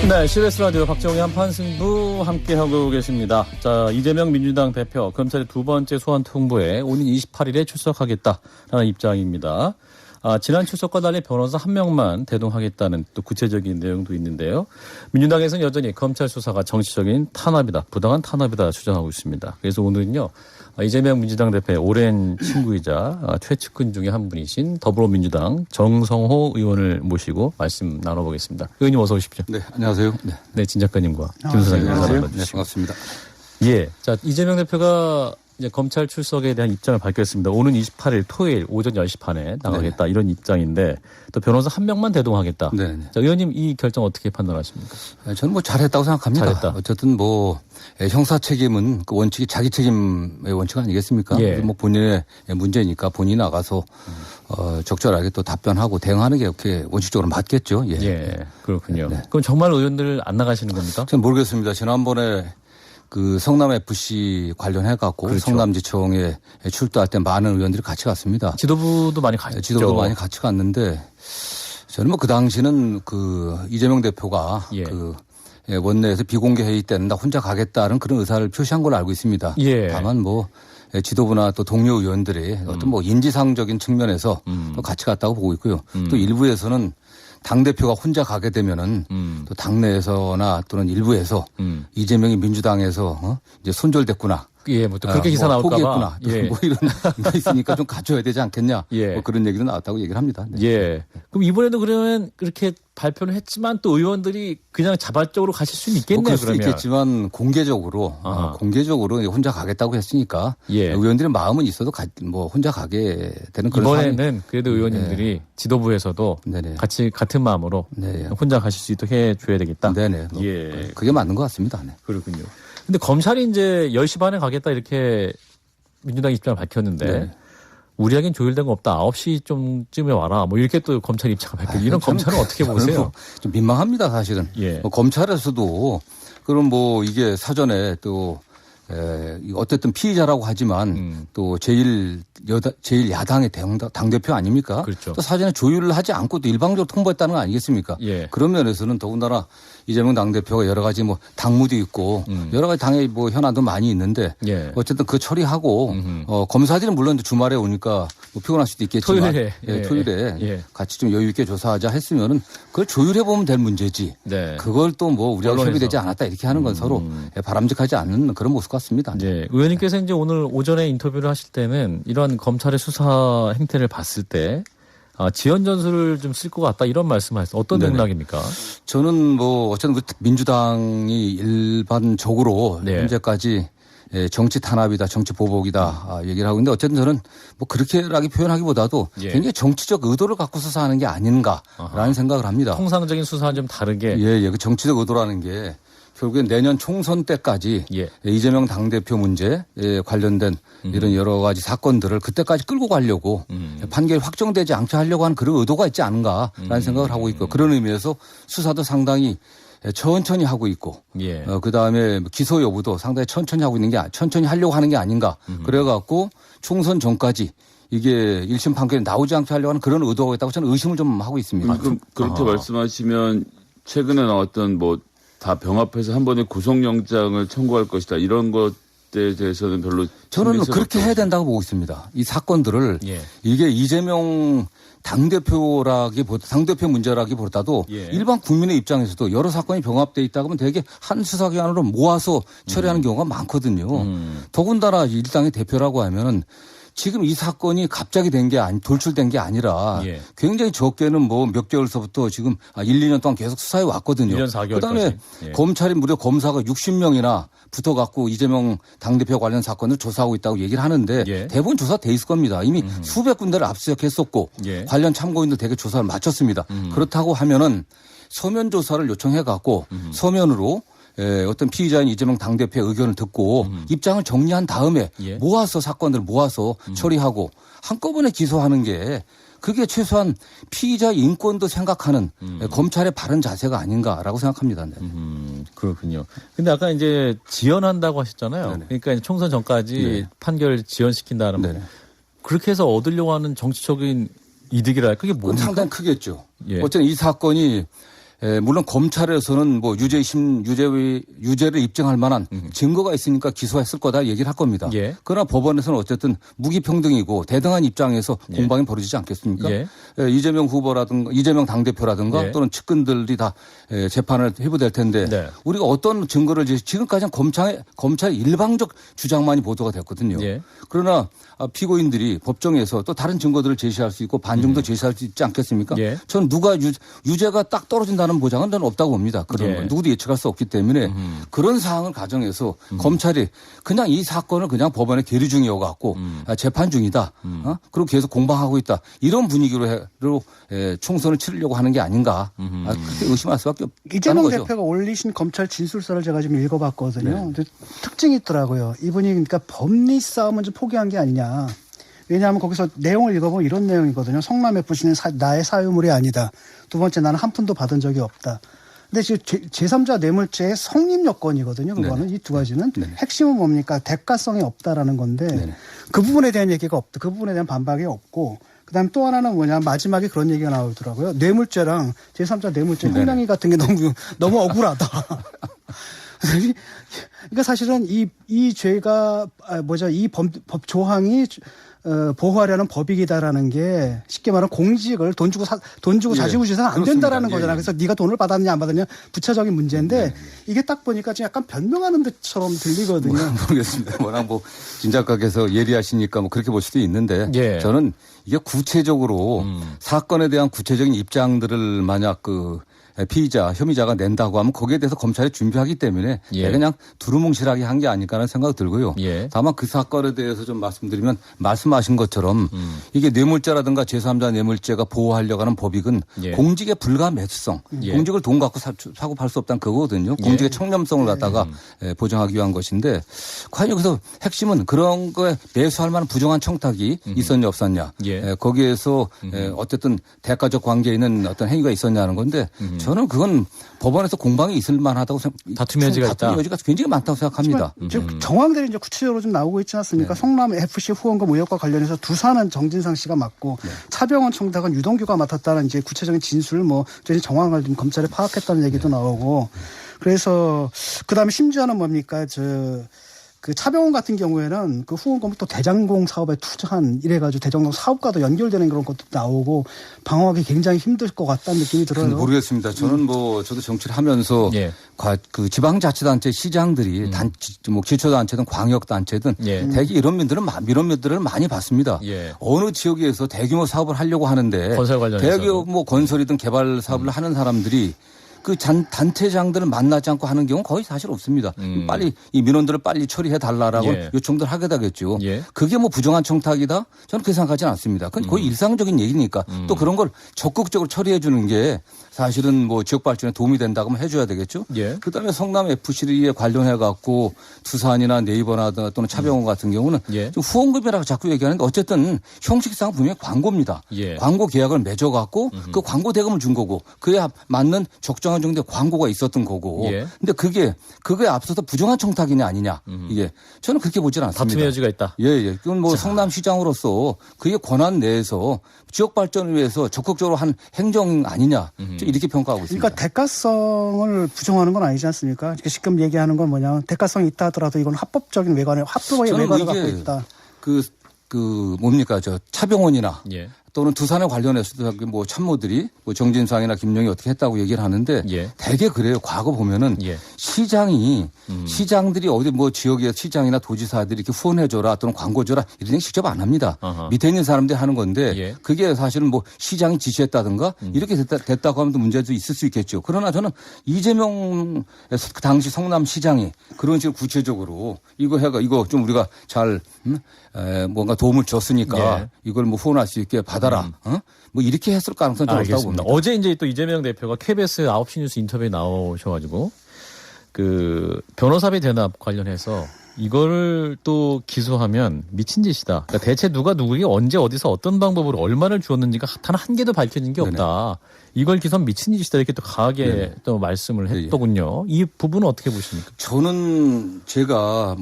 네, CBS 라디오 박정희 한판승부 함께하고 계십니다. 자, 이재명 민주당 대표 검찰의 두 번째 소환 통보에 오는 28일에 출석하겠다라는 입장입니다. 지난 출석과 달리 변호사 한 명만 대동하겠다는 또 구체적인 내용도 있는데요. 민주당에서는 여전히 검찰 수사가 정치적인 탄압이다, 부당한 탄압이다 주장하고 있습니다. 그래서 오늘은요, 이재명 민주당 대표의 오랜 친구이자 최측근 중에 한 분이신 더불어민주당 정성호 의원을 모시고 말씀 나눠보겠습니다. 의원님 어서 오십시오. 네, 안녕하세요. 네, 진 작가님과 김 소장님 안녕하세요. 네, 반갑습니다. 예, 자, 이재명 대표가 이제 검찰 출석에 대한 입장을 밝혔습니다. 오는 28일 토요일 오전 10시 반에 나가겠다, 이런 입장인데 또 변호사 한 명만 대동하겠다. 네. 자, 의원님 이 결정 어떻게 판단하십니까? 저는 뭐 잘했다고 생각합니다. 잘했다. 어쨌든 뭐 형사 책임은 그 원칙이 자기 책임의 원칙 아니겠습니까? 예. 뭐 본인의 문제니까 본인이 나가서 적절하게 또 답변하고 대응하는 게 이렇게 원칙적으로 맞겠죠. 예, 예, 그렇군요. 네. 그럼 정말 의원들 안 나가시는 겁니까? 저는 모르겠습니다. 지난번에 그 성남 FC 관련해 갖고 그렇죠. 성남지청에 출두할 때 많은 의원들이 같이 갔습니다. 지도부도 많이 갔죠. 지도부도 많이 같이 갔는데 저는 뭐 그 당시는 그 이재명 대표가 그 원내에서 비공개 회의 때는 나 혼자 가겠다는 그런 의사를 표시한 걸로 알고 있습니다. 예. 다만 뭐 지도부나 또 동료 의원들이 어떤 뭐 인지상적인 측면에서 또 같이 갔다고 보고 있고요. 또 일부에서는 당대표가 혼자 가게 되면은 또 당내에서나 또는 일부에서 이재명이 민주당에서 이제 손절됐구나. 예, 뭐 또 그렇게 기사 나올까 봐. 포기했구나. 예. 뭐 이런 게 있으니까 좀 가져야 되지 않겠냐. 예. 뭐 그런 얘기도 나왔다고 얘기를 합니다. 네. 예. 그럼 이번에도 그러면 그렇게 발표를 했지만 또 의원들이 그냥 자발적으로 가실 수는 있겠네요. 그럴 수도 그러면. 있겠지만 공개적으로 혼자 가겠다고 했으니까 의원들의 마음은 있어도 뭐 혼자 가게 되는 그런 이번에는 그래도 의원님들이 지도부에서도 같이 같은 마음으로 혼자 가실 수 있도록 해줘야 되겠다. 네네. 예. 그게 맞는 것 같습니다. 네. 그렇군요. 근데 검찰이 이제 10시 반에 가겠다 이렇게 민주당 입장을 밝혔는데 우리에겐 조율된 거 없다. 9시쯤에 와라. 뭐 이렇게 또 검찰 입장을 밝혔는데 이런 검찰은 어떻게 보세요? 좀 민망합니다, 사실은. 뭐 검찰에서도 그럼 뭐 이게 사전에 또 어쨌든 피의자라고 하지만 또 제1야당의 당대표 아닙니까? 그렇죠. 또 사전에 조율을 하지 않고 또 일방적으로 통보했다는 거 아니겠습니까? 그런 면에서는 더군다나 이재명 당대표가 여러 가지 뭐 당무도 있고 여러 가지 당의 뭐 현안도 많이 있는데 어쨌든 그 처리하고 검사들은 물론 주말에 오니까 뭐 피곤할 수도 있겠지만 토요일에 같이 좀 여유 있게 조사하자 했으면은 그걸 조율해 보면 될 문제지. 그걸 또 뭐 우리하고 협의되지 않았다 이렇게 하는 건 서로 바람직하지 않는 그런 모습 같습니다. 네. 의원님께서 이제 오늘 오전에 인터뷰를 하실 때는 이러한 검찰의 수사 행태를 봤을 때 지연 전술을 좀 쓸 것 같다 이런 말씀하셨어요. 어떤 맥락입니까? 저는 뭐 어쨌든 민주당이 일반적으로 현재까지 정치 탄압이다, 정치 보복이다 얘기를 하고 있는데 어쨌든 저는 뭐 그렇게라기 표현하기보다도 굉장히 정치적 의도를 갖고 수사하는 게 아닌가라는 생각을 합니다. 통상적인 수사와는 좀 다르게. 그 정치적 의도라는 게 결국엔 내년 총선 때까지 이재명 당대표 문제에 관련된 이런 여러 가지 사건들을 그때까지 끌고 가려고 판결이 확정되지 않게 하려고 하는 그런 의도가 있지 않은가라는 생각을 하고 있고 그런 의미에서 수사도 상당히 천천히 하고 있고 그다음에 기소 여부도 상당히 천천히 하고 있는 게 천천히 하려고 하는 게 아닌가 그래갖고 총선 전까지 이게 1심 판결이 나오지 않게 하려고 하는 그런 의도가 있다고 저는 의심을 좀 하고 있습니다. 그럼 그렇게 말씀하시면 최근에 나왔던 뭐 다 병합해서 한 번에 구속영장을 청구할 것이다. 이런 것에 대해서는 별로 저는 그렇게 해야 된다고 보고 있습니다. 이 사건들을 이게 이재명 당대표 문제라기보다도 일반 국민의 입장에서도 여러 사건이 병합되어 있다 그러면 되게 한 수사기관으로 모아서 처리하는 경우가 많거든요. 더군다나 일당의 대표라고 하면은 지금 이 사건이 갑자기 돌출된 게 아니라 굉장히 적게는 뭐 몇 개월서부터 지금 1, 2년 동안 계속 수사해 왔거든요. 1년 4개월 그다음에 검찰이 무려 검사가 60명이나 붙어갖고 이재명 당대표 관련 사건을 조사하고 있다고 얘기를 하는데 대부분 조사돼 있을 겁니다. 이미 수백 군데를 압수수색했었고 관련 참고인들 대개 조사를 마쳤습니다. 그렇다고 하면은 서면 조사를 요청해갖고 서면으로 어떤 피의자인 이재명 당대표의 의견을 듣고 입장을 정리한 다음에 모아서 사건들을 모아서 처리하고 한꺼번에 기소하는 게 그게 최소한 피의자 인권도 생각하는 검찰의 바른 자세가 아닌가라고 생각합니다. 그렇군요. 근데 아까 이제 지연한다고 하셨잖아요. 그러니까 총선 전까지 판결을 지연시킨다는 그렇게 해서 얻으려고 하는 정치적인 이득이랄까 그게 뭡니까? 상당히 크겠죠. 어쨌든 이 사건이 물론 검찰에서는 뭐 유죄를 입증할 만한 증거가 있으니까 기소했을 거다 얘기를 할 겁니다. 예. 그러나 법원에서는 어쨌든 무기평등이고 대등한 입장에서 공방이 벌어지지 않겠습니다. 이재명 후보라든가 이재명 당대표라든가 또는 측근들이 다 재판을 회부될 텐데 우리가 어떤 증거를 지금까지는 검찰의 일방적 주장만이 보도가 됐거든요. 그러나 피고인들이 법정에서 또 다른 증거들을 제시할 수 있고 반증도 제시할 수 있지 않겠습니까? 저는 누가 유죄가 딱 떨어진다는 보장은 저는 없다고 봅니다. 그런 건 누구도 예측할 수 없기 때문에 그런 사항을 가정해서 검찰이 그냥 이 사건을 그냥 법원에 계류 중이어 갖고 재판 중이다. 그리고 계속 공방하고 있다. 이런 분위기로 총선을 치르려고 하는 게 아닌가. 그렇게 의심할 수밖에 없다는 이재명 거죠. 대표가 올리신 검찰 진술서를 제가 좀 읽어봤거든요. 특징이 있더라고요. 이분이 그러니까 법리 싸움은 좀 포기한 게 아니냐. 왜냐하면 거기서 내용을 읽어보면 이런 내용이거든요. 성남 FC는 나의 사유물이 아니다. 두 번째, 나는 한 푼도 받은 적이 없다. 근데 지금 제3자 뇌물죄의 성립 요건이거든요. 그거는 이 두 가지는 핵심은 뭡니까? 대가성이 없다라는 건데 그 부분에 대한 얘기가 없다. 그 부분에 대한 반박이 없고 그다음 또 하나는 뭐냐 마지막에 그런 얘기가 나오더라고요. 뇌물죄랑 제3자 뇌물죄 형량이 같은 게 너무 억울하다. 그러니까 사실은 이 죄가 이 법 조항이 보호하려는 법이다라는 게 쉽게 말하면 공직을 돈 주고 자지우지해서는 안 된다라는 거잖아요. 그래서 네가 돈을 받았냐 안 받았냐 부차적인 문제인데 이게 딱 보니까 좀 약간 변명하는 듯처럼 들리거든요. 모르겠습니다. 워낙 진작각에서 예리하시니까 그렇게 볼 수도 있는데 저는 이게 구체적으로 사건에 대한 구체적인 입장들을 만약 피의자, 혐의자가 낸다고 하면 거기에 대해서 검찰이 준비하기 때문에 그냥 두루뭉실하게 한 게 아닐까 하는 생각이 들고요. 다만 그 사건에 대해서 좀 말씀드리면 말씀하신 것처럼 이게 뇌물죄라든가 제3자 뇌물죄가 보호하려고 하는 법익은 공직의 불가 매수성, 공직을 돈 갖고 사고 팔 수 없다는 그거거든요. 공직의 청렴성을 갖다가 보장하기 위한 것인데 과연 여기서 핵심은 그런 거에 매수할 만한 부정한 청탁이 있었냐 없었냐. 거기에서 어쨌든 대가적 관계에 있는 어떤 행위가 있었냐는 건데 저는 그건 법원에서 공방이 있을 만하다고 다툼의 여지가 있다. 다툼의 여지가 굉장히 많다고 생각합니다. 지금 정황들이 이제 구체적으로 좀 나오고 있지 않습니까? 성남 FC 후원금 의혹과 관련해서 두산은 정진상 씨가 맡고 차병원 총장은 유동규가 맡았다는 이제 구체적인 진술 정황을 좀 검찰에 파악했다는 얘기도 나오고 그래서 그다음에 심지어는 뭡니까 그 차병원 같은 경우에는 그 후원금을 또 대장공 사업에 투자한 이래가지고 대장공 사업과도 연결되는 그런 것도 나오고 방어하기 굉장히 힘들 것 같다는 느낌이 들어요. 모르겠습니다. 저는 저도 정치를 하면서 그 지방자치단체 시장들이 기초단체든 광역단체든 대개 이런 면들을 많이 봤습니다. 어느 지역에서 대규모 사업을 하려고 하는데 대규모 건설이든 개발 사업을 하는 사람들이 그 단체장들을 만나지 않고 하는 경우는 거의 사실 없습니다. 빨리 이 민원들을 빨리 처리해 달라라고 요청들 하게 되겠죠. 그게 부정한 청탁이다? 저는 그렇게 생각하지는 않습니다. 그건 거의 일상적인 얘기니까 또 그런 걸 적극적으로 처리해 주는 게 사실은 지역 발전에 도움이 된다고 하면 해줘야 되겠죠. 그다음에 성남 FC에 관련해 갖고 두산이나 네이버나 또는 차병원 같은 경우는 후원금이라고 자꾸 얘기하는데 어쨌든 형식상 분명히 광고입니다. 광고 계약을 맺어 갖고 그 광고 대금을 준 거고 그에 맞는 적정한 정도의 광고가 있었던 거고. 근데 그거에 앞서서 부정한 청탁이냐 아니냐. 이게 저는 그렇게 보지는 않습니다. 다툼의 여지가 있다. 그건 성남시장으로서 그의 권한 내에서 지역 발전을 위해서 적극적으로 한 행정 아니냐. 이렇게 평가하고 있습니다. 그러니까 대가성을 부정하는 건 아니지 않습니까? 지금 얘기하는 건 뭐냐면 대가성이 있다 하더라도 이건 합법적인 합법의 외관을 갖고 있다. 차병원이나 또는 두산에 관련해서도 참모들이 정진상이나 김용이 어떻게 했다고 얘기를 하는데 대개 그래요. 과거 보면은 시장들이 어디 지역의 시장이나 도지사들이 이렇게 후원해줘라 또는 광고줘라 이런 얘기 직접 안 합니다. 밑에 있는 사람들이 하는 건데 그게 사실은 시장이 지시했다든가 이렇게 됐다고 하면 또 문제도 있을 수 있겠죠. 그러나 저는 이재명 그 당시 성남시장이 그런 식으로 구체적으로 이거 좀 우리가 잘 뭔가 도움을 줬으니까 이걸 후원할 수 있게 받아라. 이렇게 했을 가능성이 좀 없다고 봅니다. 어제 이제 또 이재명 대표가 KBS 9시 뉴스 인터뷰에 나오셔가지고 그 변호사비 대납 관련해서 이거를 또 기소하면 미친 짓이다. 그러니까 대체 누가 누구에게 언제 어디서 어떤 방법으로 얼마를 주었는지가 단 한 개도 밝혀진 게 없다. 이걸 기소하면 미친 짓이다 이렇게 또 강하게 또 말씀을 했더군요. 이 부분은 어떻게 보십니까? 저는 제가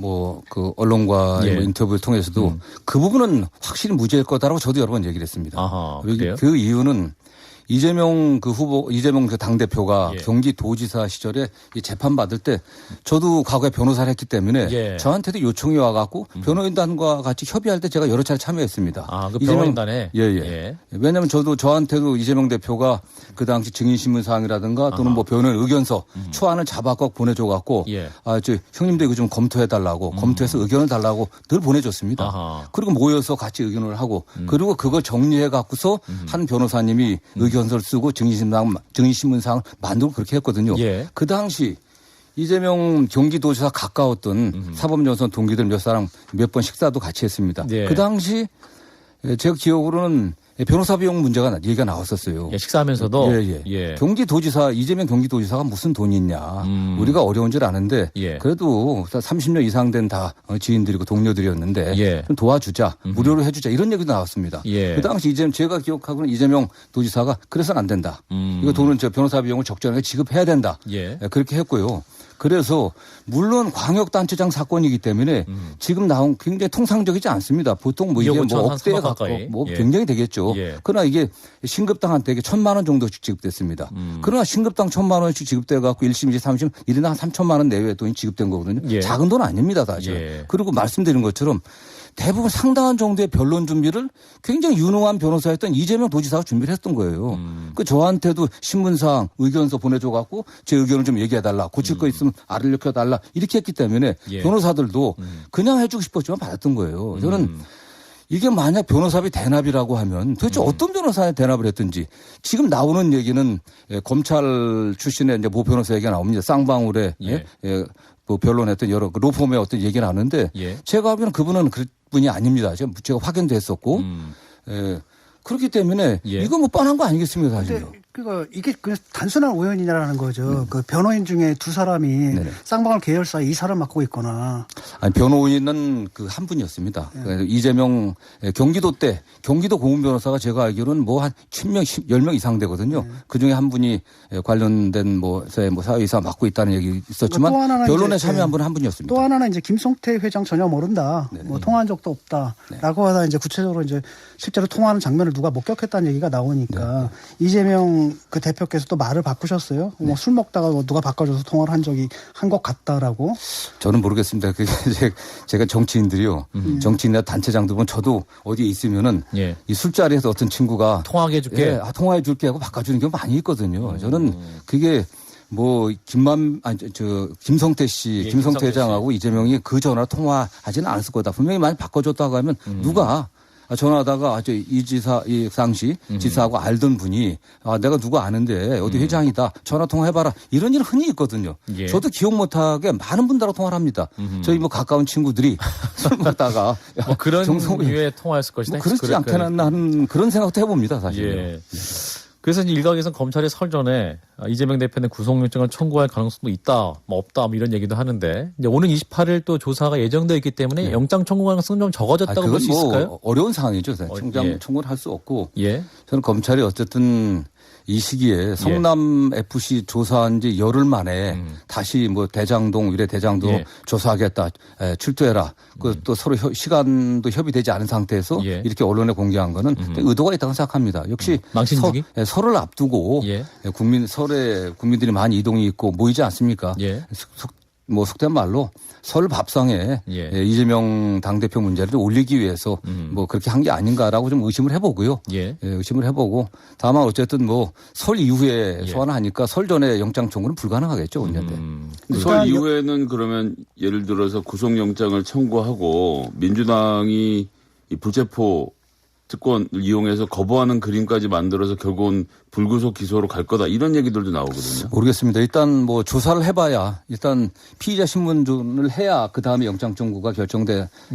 그 언론과의 인터뷰를 통해서도 그 부분은 확실히 무죄일 거다라고 저도 여러 번 얘기를 했습니다. 그래요? 그 이유는 이재명 그 후보, 이재명 그 당대표가 예. 경기도지사 시절에 이 재판 받을 때 저도 과거에 변호사를 했기 때문에 예. 저한테도 요청이 와갖고 변호인단과 같이 협의할 때 제가 여러 차례 참여했습니다. 아, 그 변호인단에? 예. 예. 왜냐하면 저한테도 이재명 대표가 그 당시 증인신문 사항이라든가 또는 뭐 변호인 의견서 초안을 잡아갖고 보내줘갖고 예. 형님도 이거 좀 검토해달라고 검토해서 의견을 달라고 늘 보내줬습니다. 아하. 그리고 모여서 같이 의견을 하고 그리고 그걸 정리해갖고서 한 변호사님이 의견서를 쓰고 증인신문 사항을 만들고 그렇게 했거든요. 예. 그 당시 이재명 경기도지사 가까웠던 사법연수원 동기들 몇 사람 몇 번 식사도 같이 했습니다. 예. 그 당시 제가 기억으로는 변호사 비용 문제가 얘기가 나왔었어요. 예, 식사하면서도 예. 경기도지사 이재명 경기도지사가 무슨 돈이 있냐. 우리가 어려운 줄 아는데 예. 그래도 30년 이상 된 다 지인들이고 동료들이었는데 예. 좀 도와주자. 무료로 해주자. 이런 얘기도 나왔습니다. 예. 그 당시 제가 기억하고는 이재명 도지사가 그래서는 안 된다. 이거 돈은 변호사 비용을 적절하게 지급해야 된다. 예. 그렇게 했고요. 그래서 물론 광역단체장 사건이기 때문에 지금 나온 굉장히 통상적이지 않습니다. 보통 뭐 이게 뭐 억대에 가까워 뭐 예. 굉장히 되겠죠. 예. 그러나 이게 신급당한테 1,000만 원 정도씩 지급됐습니다. 그러나 신급당 1,000만 원씩 지급돼 갖고 1심, 2심, 3심 1인당 한 3천만 원 내외의 돈이 지급된 거거든요. 예. 작은 돈 아닙니다, 사실. 예. 그리고 말씀드린 것처럼 대부분 상당한 정도의 변론 준비를 굉장히 유능한 변호사였던 이재명 도지사가 준비를 했던 거예요. 그 저한테도 신문사항 의견서 보내줘 갖고 제 의견을 좀 얘기해달라. 고칠 거 있으면 알려켜달라. 이렇게 했기 때문에 예. 변호사들도 그냥 해주고 싶었지만 받았던 거예요. 저는 이게 만약 변호사비 대납이라고 하면 도대체 어떤 변호사에 대납을 했든지 지금 나오는 얘기는 검찰 출신의 이제 모 변호사 얘기가 나옵니다. 쌍방울에 예. 뭐 변론했던 여러 로펌의 어떤 얘기가 나오는데 예. 제가 보기에는 그분은 그 분이 아닙니다. 제가 확인도 했었고 그렇기 때문에 예. 이거 뭐 뻔한 거 아니겠습니까 사실요. 근데 그러니까 이게 그냥 단순한 우연이냐라는 거죠. 그 변호인 중에 두 사람이 네네. 쌍방울 계열사 이사를 맡고 있거나. 아니, 변호인은 그 한 분이었습니다. 그러니까 이재명 경기도 때 경기도 고문 변호사가 제가 알기로는 뭐 한 10명, 10명 이상 되거든요. 그 중에 한 분이 관련된 뭐 사회이사 맡고 있다는 얘기 있었지만 또 하나는 변론에 이제, 참여한 분은 한 분이었습니다. 또 하나는 이제 김성태 회장 전혀 모른다. 네네. 뭐 통화한 적도 없다라고 하다 이제 구체적으로 이제 실제로 통화하는 장면을 누가 목격했다는 얘기가 나오니까 이재명 그 대표께서 또 말을 바꾸셨어요. 뭐 술 먹다가 뭐 누가 바꿔줘서 통화를 한 적이 한 것 같다라고. 저는 모르겠습니다. 그게 제가 정치인들이요. 정치인이나 단체장들 보면 저도 어디에 있으면은 예. 이 술자리에서 어떤 친구가 통화하게 해줄게. 예, 통화해 줄게 하고 바꿔주는 경우 많이 있거든요. 저는 그게 뭐 김성태 씨, 예, 김성태 김성태 회장하고 이재명이 그 전화 통화하지는 않았을 거다. 분명히 많이 바꿔줬다고 하면 누가 전화하다가 이 지사, 이 상시 지사하고 알던 분이 내가 누구 아는데 어디 회장이다. 전화 통화해봐라. 이런 일 흔히 있거든요. 예. 저도 기억 못하게 많은 분들하고 통화를 합니다. 저희 뭐 가까운 친구들이 술 먹다가 뭐 그런 류의 통화였을 것이다. 뭐 그렇지 않겠나 하는 그런 생각도 해봅니다. 사실. 예. 그래서 이제 일각에서는 검찰이 설전에 이재명 대표는 구속영장을 청구할 가능성도 있다, 뭐 없다, 뭐 이런 얘기도 하는데 이제 오는 28일 또 조사가 예정되어 있기 때문에 영장 청구 가능성은 좀 적어졌다고 볼 수 있을까요? 뭐 어려운 상황이죠. 청장 예. 청구를 할 수 없고 예. 저는 검찰이 어쨌든 이 시기에 성남 FC 조사한 지 열흘 만에 다시 뭐 대장동 유래 대장동 예. 조사하겠다. 출두해라. 그 또 서로 시간도 협의되지 않은 상태에서 예. 이렇게 언론에 공개한 거는 의도가 있다고 생각합니다. 역시 망신주기? 설을 앞두고 예. 설에 국민들이 많이 이동이 있고 모이지 않습니까? 예. 뭐 속된 말로 설 밥상에 예. 이재명 당대표 문제를 올리기 위해서 뭐 그렇게 한 게 아닌가라고 좀 의심을 해보고요. 예. 의심을 해보고 다만 어쨌든 뭐 설 이후에 예. 소환을 하니까 설 전에 영장 청구는 불가능하겠죠. 언제때. 설 이후에는 그러면 예를 들어서 구속영장을 청구하고 민주당이 이 불체포 특권을 이용해서 거부하는 그림까지 만들어서 결국은 불구속 기소로 갈 거다 이런 얘기들도 나오거든요. 모르겠습니다. 일단 뭐 조사를 해봐야 일단 피의자 신문을 해야 그 다음에 영장 청구가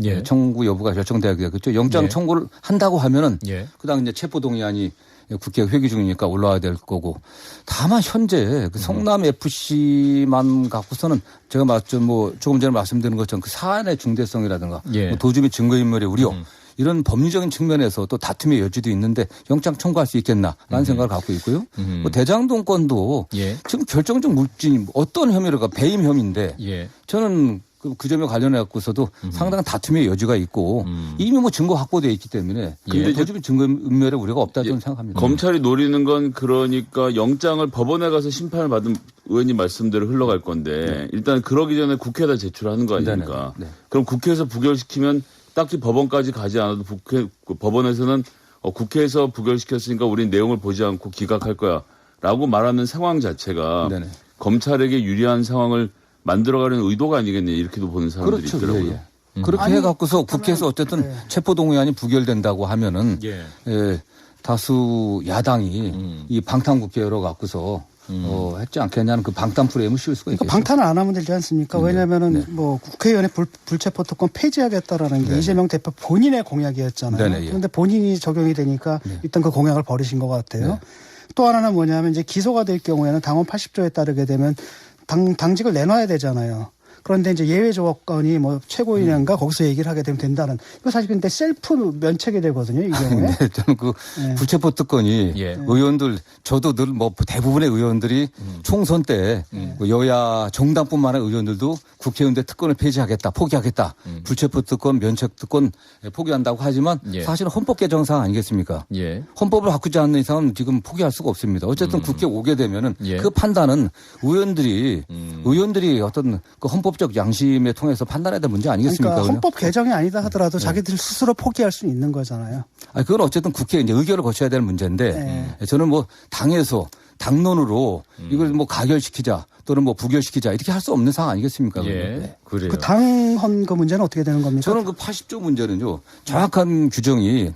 예. 청구 여부가 결정돼야겠죠. 영장 예. 청구를 한다고 하면은 예. 그다음 이제 체포동의안이 국회 회기 중이니까 올라와야 될 거고 다만 현재 그 성남 FC만 갖고서는 제가 뭐 조금 전에 말씀드린 것처럼 그 사안의 중대성이라든가 예. 뭐 도주및 증거인멸의 우려 이런 법리적인 측면에서 또 다툼의 여지도 있는데 영장 청구할 수 있겠나라는 생각을 갖고 있고요. 뭐 대장동 건도 예. 지금 결정적 물증이 어떤 혐의로가 배임 혐의인데 예. 저는 그 점에 관련해 갖고서도 상당한 다툼의 여지가 있고 이미 뭐 증거 확보되어 있기 때문에 더 지금 증거 인멸의 우려가 없다 저는 생각합니다. 검찰이 노리는 건 그러니까 영장을 법원에 가서 심판을 받은 의원님 말씀대로 흘러갈 건데 일단 그러기 전에 국회에다 제출하는 거 아닙니까? 네. 그럼 국회에서 부결시키면 딱히 법원까지 가지 않아도 법원에서는 국회에서 부결시켰으니까 우린 내용을 보지 않고 기각할 거야라고 말하는 상황 자체가 네네. 검찰에게 유리한 상황을 만들어가려는 의도가 아니겠냐 이렇게도 보는 사람들이 그렇죠. 있더라고요. 예, 예. 그렇게 해갖고서 국회에서 어쨌든 네. 체포동의안이 부결된다고 하면은 다수 야당이 이 방탄국회로 갖고서 했지 않겠냐는 그 방탄 프레임을 씌울 수가 있겠죠. 방탄을 안 하면 되지 않습니까? 왜냐하면은 뭐 국회의원의 불체포 특권 폐지하겠다라는 게 이재명 대표 본인의 공약이었잖아요. 네네, 예. 그런데 본인이 적용이 되니까 일단 그 공약을 버리신 것 같아요. 네. 또 하나는 뭐냐면 이제 기소가 될 경우에는 당원 80조에 따르게 되면 당직을 내놔야 되잖아요. 그런데 이제 예외 조건이 뭐 최고위원인가 거기서 얘기를 하게 되면 된다는. 이거 사실 근데 셀프 면책이 되거든요, 이 경우에. 네, 저는 그 불체포 특권이 의원들 저도 늘 뭐 대부분의 의원들이 총선 때 여야 정당뿐만 아니라 의원들도 국회의원들 특권을 폐지하겠다, 포기하겠다, 불체포 특권, 면책 특권 포기한다고 하지만 사실은 헌법 개정사항 아니겠습니까? 헌법을 바꾸지 않는 이상은 지금 포기할 수가 없습니다. 어쨌든 국회 오게 되면은 그 판단은 의원들이 어떤 그 헌법적 양심에 통해서 판단해야 될 문제 아니겠습니까? 그러니까 헌법 개정이 아니다 하더라도 자기들 스스로 포기할 수 있는 거잖아요. 그건 어쨌든 국회에 이제 의결을 거쳐야 될 문제인데 저는 뭐 당에서 당론으로 이걸 뭐 가결시키자 또는 뭐 부결시키자 이렇게 할 수 없는 상황 아니겠습니까? 그래요. 그 당헌 그 문제는 어떻게 되는 겁니까? 저는 그 80조 문제는요. 정확한 규정이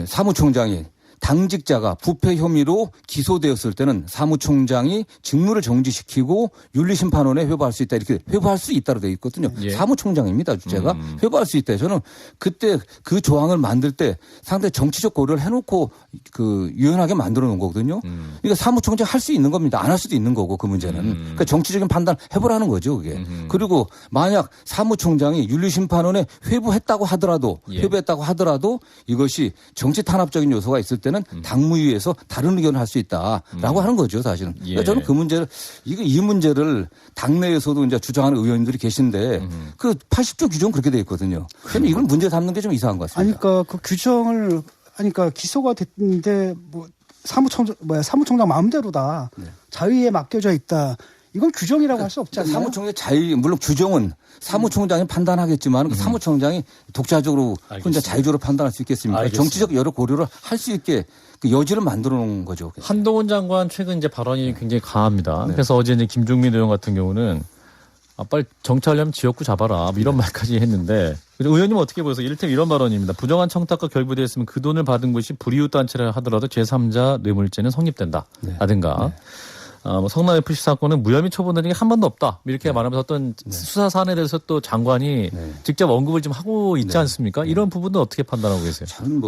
사무총장이 당직자가 부패 혐의로 기소되었을 때는 사무총장이 직무를 정지시키고 윤리심판원에 회부할 수 있다 이렇게 회부할 수 있다로 되어 있거든요. 사무총장입니다. 주체가 회부할 수 있다. 저는 그때 그 조항을 만들 때 상당히 정치적 고려를 해놓고 그 유연하게 만들어 놓은 거거든요. 그러니까 사무총장 할 수 있는 겁니다. 안 할 수도 있는 거고 그 문제는. 그러니까 정치적인 판단 해보라는 거죠. 그게. 그리고 만약 사무총장이 윤리심판원에 회부했다고 하더라도 이것이 정치 탄압적인 요소가 있을 때는 당무위에서 다른 의견을 할 수 있다라고 하는 거죠, 사실은. 그러니까 저는 그 문제를 이 문제를 당내에서도 이제 주장하는 의원들이 계신데 그 80조 규정 그렇게 돼 있거든요. 저는 이걸 문제 삼는 게 좀 이상한 것 같습니다. 그러니까 그 규정을 그러니까 기소가 됐는데 뭐 사무총장 마음대로다. 자의에 맡겨져 있다. 이건 규정이라고 할 수 없지 않나요? 사무총장의 자유, 물론 규정은 사무총장이 판단하겠지만 그 사무총장이 독자적으로 혼자 자유적으로 판단할 수 있겠습니까? 알겠습니다. 정치적 여러 고려를 할 수 있게 그 여지를 만들어 놓은 거죠. 한동훈 장관 최근 이제 발언이 굉장히 강합니다. 그래서 어제 이제 김종민 의원 같은 경우는 빨리 정치하려면 지역구 잡아라 뭐 이런 말까지 했는데 의원님 어떻게 보세요? 이를테면 이런 발언입니다. 부정한 청탁과 결부되었으면 그 돈을 받은 것이 불이웃 단체라 하더라도 제3자 뇌물죄는 성립된다. 라든가 뭐 성남FC 사건은 무혐의 처분된 게 한 번도 없다. 이렇게 말하면서 어떤 수사 사안에 대해서 또 장관이 직접 언급을 좀 하고 있지 않습니까? 이런 부분도 어떻게 판단하고 계세요? 저는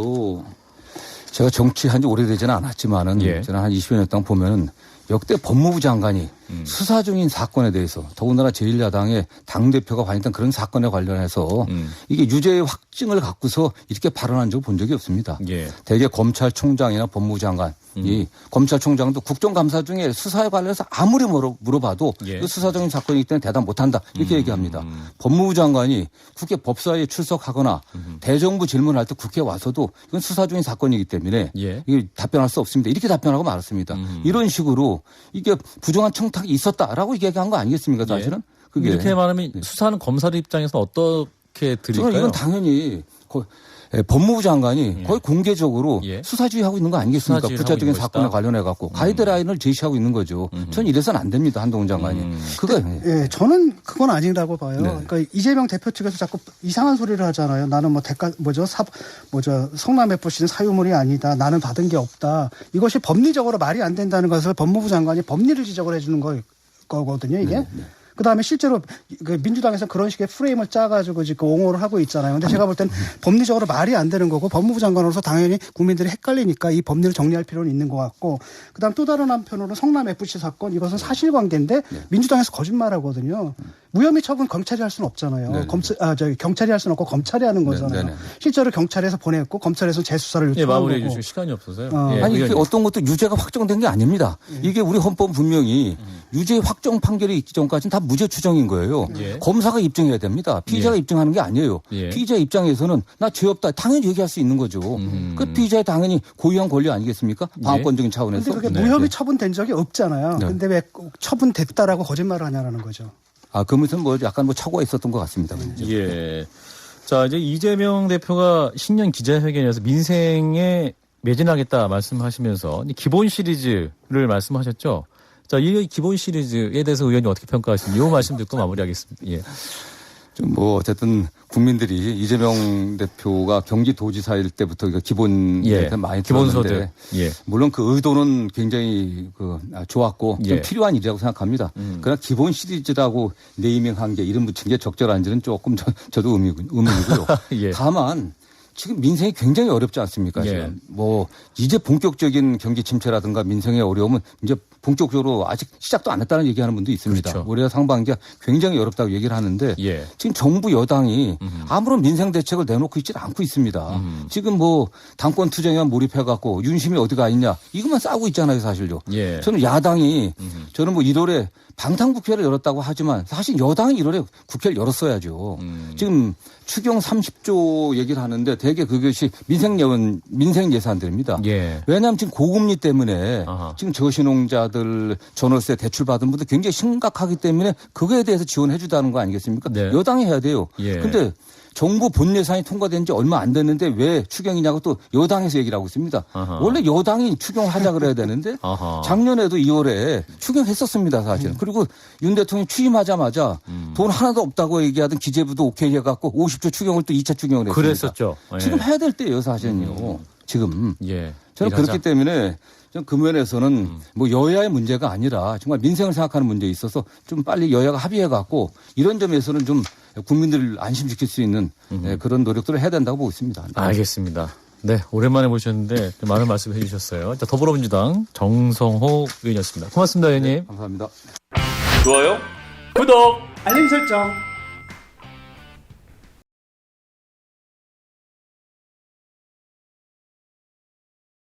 제가 정치한 지 오래되지는 않았지만은 저는 한 20여 년 동안 보면은 역대 법무부 장관이 수사 중인 사건에 대해서 더군다나 제1야당의 당대표가 관여했던 그런 사건에 관련해서 이게 유죄의 확증을 갖고서 이렇게 발언한 적을 본 적이 없습니다. 대개 검찰총장이나 법무부 장관이 검찰총장도 국정감사 중에 수사에 관련해서 아무리 물어봐도 그 수사 중인 사건이기 때문에 대답 못한다 이렇게 얘기합니다. 법무부 장관이 국회 법사위에 출석하거나 대정부 질문할 때 국회에 와서도 이건 수사 중인 사건이기 때문에 이게 답변할 수 없습니다. 이렇게 답변하고 말았습니다. 이런 식으로 이게 부정한 청탁이 있었다라고 얘기한 거 아니겠습니까 사실은? 그게. 이렇게 말하면 수사하는 검사들 입장에서 어떻게 드릴까요? 저는 이건 당연히 법무부 장관이 거의 공개적으로 수사주의하고 있는 거 아니겠습니까? 구체적인 사건에 관련해 갖고 가이드라인을 제시하고 있는 거죠. 전 이래서는 안 됩니다. 한동훈 장관이. 저는 그건 아니라고 봐요. 그러니까 이재명 대표 측에서 자꾸 이상한 소리를 하잖아요. 나는 뭐 성남FC는 사유물이 아니다. 나는 받은 게 없다. 이것이 법리적으로 말이 안 된다는 것을 법무부 장관이 법리를 지적을 해주는 거거든요. 이게. 그다음에 실제로 그 민주당에서 그런 식의 프레임을 짜가지고 지금 옹호를 하고 있잖아요. 근데 제가 볼 땐 법리적으로 말이 안 되는 거고 법무부 장관으로서 당연히 국민들이 헷갈리니까 이 법리를 정리할 필요는 있는 것 같고 그다음 또 다른 한편으로 성남FC 사건 이것은 사실관계인데 민주당에서 거짓말하거든요. 무혐의 처분 검찰이 할 수는 없잖아요. 경찰이 할 수는 없고 검찰이 하는 거잖아요. 실제로 경찰에서 보냈고 검찰에서 재수사를 요청한 거고. 마무리해 주실 시간이 없어서요. 아니 이게 어떤 것도 유죄가 확정된 게 아닙니다. 이게 우리 헌법 분명히 유죄 확정 판결이 있기 전까지는 다 무죄 추정인 거예요. 예. 검사가 입증해야 됩니다. 피의자가 예. 입증하는 게 아니에요. 예. 피의자 입장에서는 나 죄 없다 당연히 얘기할 수 있는 거죠. 그 피의자의 당연히 고유한 권리 아니겠습니까? 방어권적인 차원에서. 근데 그게 네. 무혐의 처분된 적이 없잖아요. 네. 근데 왜 꼭 처분됐다라고 거짓말을 하냐라는 거죠. 그러면서 뭐 약간 뭐 착오가 있었던 것 같습니다. 예. 자, 이제 이재명 대표가 신년 기자회견에서 민생에 매진하겠다 말씀하시면서 기본 시리즈를 말씀하셨죠. 자, 이 기본 시리즈에 대해서 의원님 어떻게 평가하시는지 이 말씀 듣고 마무리하겠습니다. 예. 좀 뭐 어쨌든 국민들이 이재명 대표가 경기도지사일 때부터 기본에 예. 대해서 많이 기본소득. 들었는데 예. 물론 그 의도는 굉장히 좋았고 예. 좀 필요한 일이라고 생각합니다. 그러나 기본 시리즈라고 네이밍한 게 이름 붙인 게 적절한지는 조금 저도 의문이고요. 예. 다만 지금 민생이 굉장히 어렵지 않습니까? 예. 지금 뭐 이제 본격적인 경기 침체라든가 민생의 어려움은 이제 본격적으로 아직 시작도 안 했다는 얘기하는 분도 있습니다. 그렇죠. 올해 상반기가 굉장히 어렵다고 얘기를 하는데 예. 지금 정부 여당이 아무런 민생 대책을 내놓고 있지 않고 있습니다. 지금 뭐 당권 투쟁에만 몰입해갖고 윤심이 어디가 있냐 이것만 싸우고 있잖아요, 사실요. 예. 저는 야당이 저는 뭐 1월에 방탄국회를 열었다고 하지만 사실 여당이 1월에 국회를 열었어야죠. 지금 추경 30조 얘기를 하는데 대개 그것이 민생 예산들입니다. 예. 왜냐하면 지금 고금리 때문에 아하. 지금 저신용자들 전월세 대출 받은 분들 굉장히 심각하기 때문에 그거에 대해서 지원해 주다는 거 아니겠습니까? 네. 여당이 해야 돼요. 예. 근데 정부 본 예산이 통과된 지 얼마 안 됐는데 왜 추경이냐고 또 여당에서 얘기를 하고 있습니다. 아하. 원래 여당이 추경을 하자 그래야 되는데 아하. 작년에도 2월에 추경했었습니다, 사실은. 그리고 윤 대통령이 취임하자마자 돈 하나도 없다고 얘기하던 기재부도 오케이 해갖고 50조 추경을 또 2차 추경을 했습니다. 그랬었죠. 예. 지금 해야 될 때예요, 사실은요. 지금. 예. 저는 일하자. 그렇기 때문에 좀 그 면에서는 뭐 여야의 문제가 아니라 정말 민생을 생각하는 문제에 있어서 좀 빨리 여야가 합의해갖고 이런 점에서는 좀 국민들을 안심시킬 수 있는 그런 노력들을 해야 된다고 보고 있습니다. 알겠습니다. 네, 오랜만에 모셨는데 많은 말씀 해주셨어요. 자, 더불어민주당 정성호 의원이었습니다. 고맙습니다, 의원님. 감사합니다. 좋아요? 구독! 알림 설정.